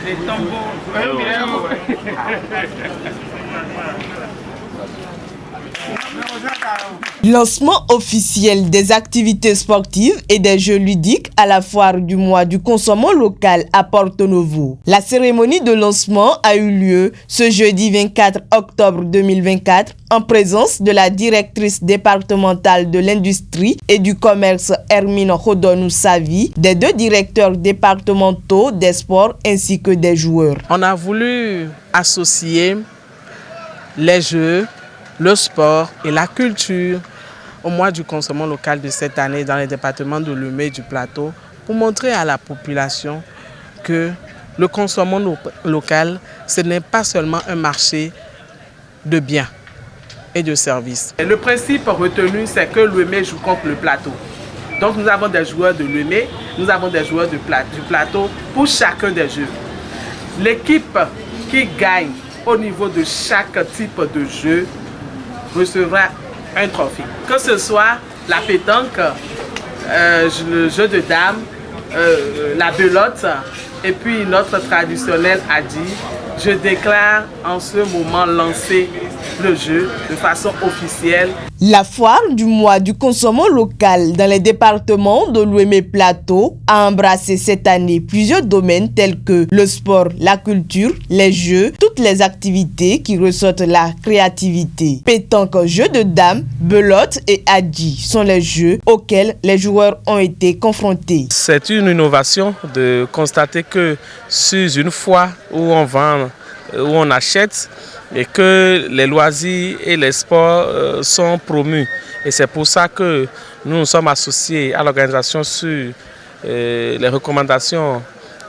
Les tambours. Lancement officiel des activités sportives et des jeux ludiques à la foire du mois du consommant local à Porto Novo. La cérémonie de lancement a eu lieu ce jeudi 24 octobre 2024 en présence de la directrice départementale de l'industrie et du commerce Hermine Rodonou-Savi, des deux directeurs départementaux des sports ainsi que des joueurs. On a voulu associer les jeux, le sport et la culture au mois du consommant local de cette année dans les départements de Lomé et du Plateau pour montrer à la population que le consommant local, ce n'est pas seulement un marché de biens et de services. Le principe retenu, c'est que Lomé joue contre le Plateau. Donc nous avons des joueurs de Lomé, nous avons des joueurs du Plateau pour chacun des jeux. L'équipe qui gagne au niveau de chaque type de jeu recevra un trophée. Que ce soit la pétanque, le jeu de dames, la belote et puis notre traditionnel Adi, je déclare en ce moment lancer le jeu de façon officielle. La foire du mois du consommant local dans les départements de Lomé Plateau a embrassé cette année plusieurs domaines tels que le sport, la culture, les jeux, toutes les activités qui ressortent la créativité. Pétanque, jeux de dames, belote et adji sont les jeux auxquels les joueurs ont été confrontés. C'est une innovation de constater que sur une foire où on vend, où on achète, et que les loisirs et les sports sont promus. Et c'est pour ça que nous nous sommes associés à l'organisation sur les recommandations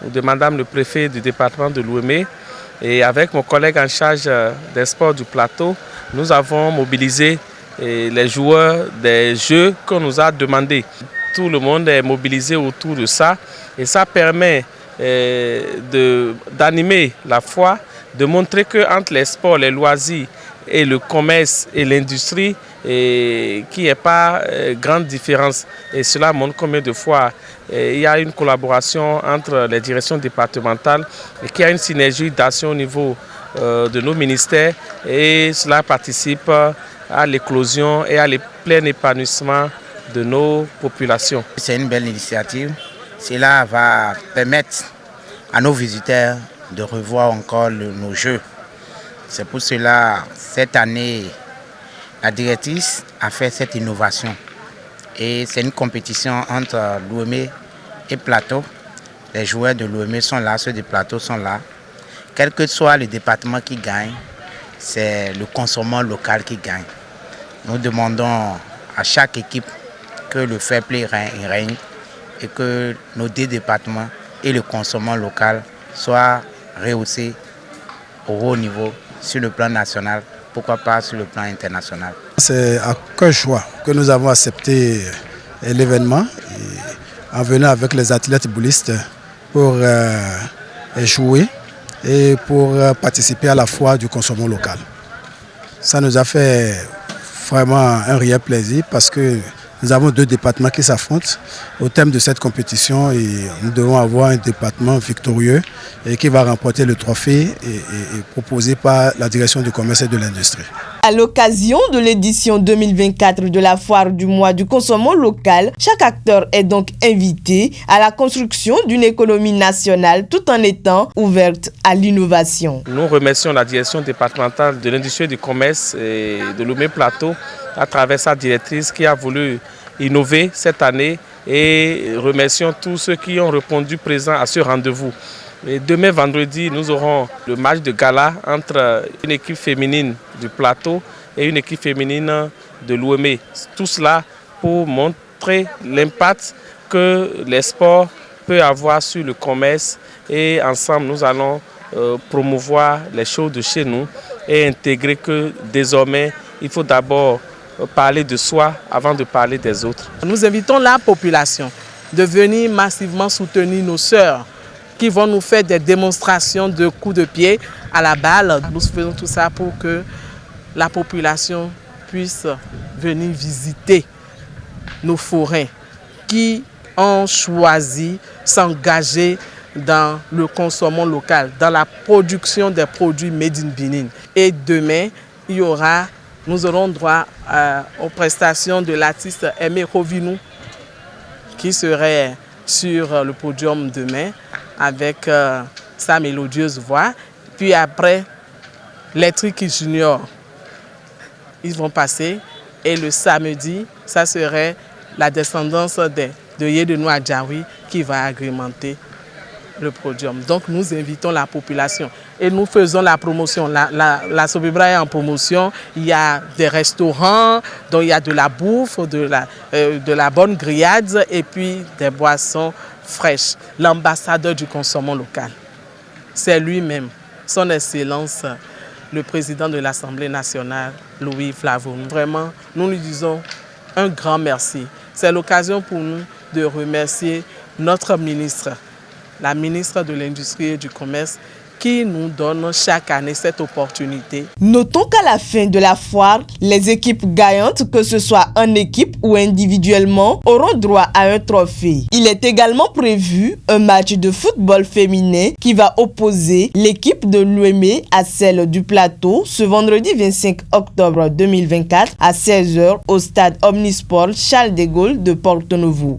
de Madame le préfet du département de Lomé. Et avec mon collègue en charge des sports du plateau, nous avons mobilisé les joueurs des jeux qu'on nous a demandé. Tout le monde est mobilisé autour de ça et ça permet d'animer la foire, de montrer qu'entre les sports, les loisirs et le commerce et l'industrie, qu'il n'y ait pas grande différence. Et cela montre combien de fois il y a une collaboration entre les directions départementales et qu'il y a une synergie d'action au niveau de nos ministères et cela participe à l'éclosion et à plein épanouissement de nos populations. C'est une belle initiative. Cela va permettre à nos visiteurs de revoir encore nos jeux. C'est pour cela, cette année, la directrice a fait cette innovation. Et c'est une compétition entre Lomé et Plateau. Les joueurs de Lomé sont là, ceux du Plateau sont là. Quel que soit le département qui gagne, c'est le consommant local qui gagne. Nous demandons à chaque équipe que le fair play règne et que nos deux départements et le consommant local soient rehaussés au haut niveau sur le plan national, pourquoi pas sur le plan international. C'est à cœur joie que nous avons accepté l'événement en venant avec les athlètes boulistes pour jouer et pour participer à la foire du consommant local. Ça nous a fait vraiment un réel plaisir parce que nous avons deux départements qui s'affrontent au thème de cette compétition et nous devons avoir un département victorieux et qui va remporter le trophée et proposé par la direction du commerce et de l'industrie. À l'occasion de l'édition 2024 de la foire du mois du consommant local, chaque acteur est donc invité à la construction d'une économie nationale tout en étant ouverte à l'innovation. Nous remercions la direction départementale de l'industrie et du commerce et de Lomé Plateau à travers sa directrice qui a voulu innover cette année et remercions tous ceux qui ont répondu présents à ce rendez-vous. Et demain vendredi, nous aurons le match de gala entre une équipe féminine du Plateau et une équipe féminine de Lomé. Tout cela pour montrer l'impact que les sports peuvent avoir sur le commerce et ensemble nous allons promouvoir les choses de chez nous et intégrer que désormais il faut d'abord parler de soi avant de parler des autres. Nous invitons la population de venir massivement soutenir nos sœurs qui vont nous faire des démonstrations de coups de pied à la balle. Nous faisons tout ça pour que la population puisse venir visiter nos forêts qui ont choisi s'engager dans le consommant local, dans la production des produits made in Benin. Et demain, nous aurons droit aux prestations de l'artiste Aimé Rovinou qui serait sur le podium demain avec sa mélodieuse voix. Puis après, les Triki Junior, ils vont passer. Et le samedi, ça serait la descendance de Yedeno Adjawi qui va agrémenter le podium. Donc nous invitons la population et nous faisons la promotion. La Sobibra est en promotion, il y a des restaurants, donc il y a de la bouffe, de la bonne grillade et puis des boissons fraîches. L'ambassadeur du consommant local, c'est lui-même, son Excellence, le président de l'Assemblée nationale, Louis Flavo. Vraiment, nous lui disons un grand merci. C'est l'occasion pour nous de remercier notre ministre, la ministre de l'Industrie et du Commerce, qui nous donne chaque année cette opportunité. Notons qu'à la fin de la foire, les équipes gagnantes, que ce soit en équipe ou individuellement, auront droit à un trophée. Il est également prévu un match de football féminin qui va opposer l'équipe de Lomé à celle du Plateau ce vendredi 25 octobre 2024 à 16h au stade Omnisport Charles de Gaulle de Porto Novo.